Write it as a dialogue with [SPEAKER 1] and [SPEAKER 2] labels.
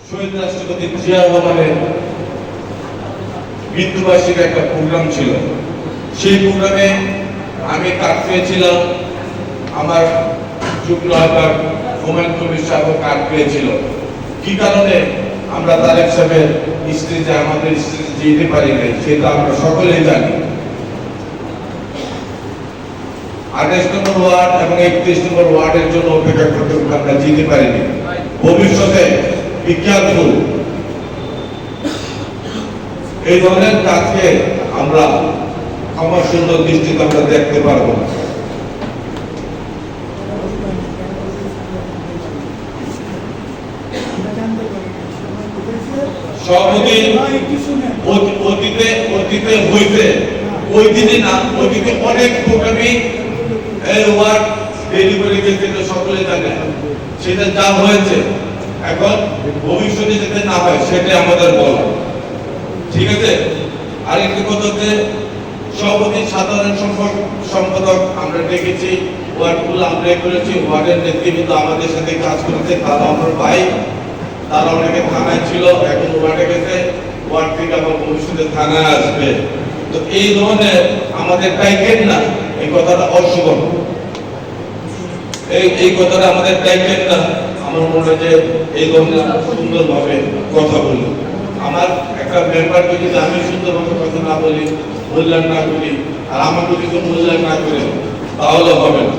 [SPEAKER 1] শহীদ রাষ্ট্রপতি জিয়া রহমানের মৃত্যুবার্ষিকী একটা প্রোগ্রাম ছিল। সেই প্রোগ্রামে আমি কার্ড পেয়েছিলাম, আমার যুগ্ম আহ্বায়ক হুমায়ুন কবির সাহেব কার্ড পেয়েছিল। কি কারণে আমরা তারেক সাহেবের স্টেজে আমাদের স্টেজে যেতে পারি নাই সেটা আমরা সকলেই জানি। 28 নম্বর ওয়ার্ড এবং 31 নম্বর ওয়ার্ডের জন্য অপেক্ষা করতে আমরা যেতে পারিনি। ভবিষ্যতে বিজ্ঞানফুল এই ধরনের কাজকে আমরা ক্ষমাশূন্য দৃষ্টিতে আমরা দেখতে পারবো না। সভাপতি অতীতে হইতে ওই দিনে না, অতীতে অনেক প্রোগ্রামই ওয়ার্ড ডেলিভারি গেছে, সকলে জানে। সেটা যা হয়েছে, এখন ভবিষ্যতে যাতে না হয় সেটাই আমাদের বলা, ঠিক আছে। আরেকটি কথা হচ্ছে সভাপতি সাধারণ সম্পাদক আমরা ডেকেছি, ওয়ার্ডগুলো আমরা করেছি, ওয়ার্ডের নেতৃবৃন্দ আমাদের সাথে কাজ করেছে, তারা আমার ভাই, তারা অনেকে থানায় ছিল, এখন ওয়ার্ডে গেছে, ওয়ার্ড থেকে আবার ভবিষ্যতে থানায় আসবে। তো এই ধরনের আমাদের টাইকেন না, এই কথাটা অশুভ, এই কথাটা আমাদের টাইকেন না। আমার মনে হয় যে এই ধরনের সুন্দরভাবে কথা বলি। আমার একটা মেম্বারকে যদি আমি সুন্দরভাবে কথা না বলি, মূল্যায়ন না করি, আর আমাকে যদি মূল্যায়ন না করে, তাহলে হবে না।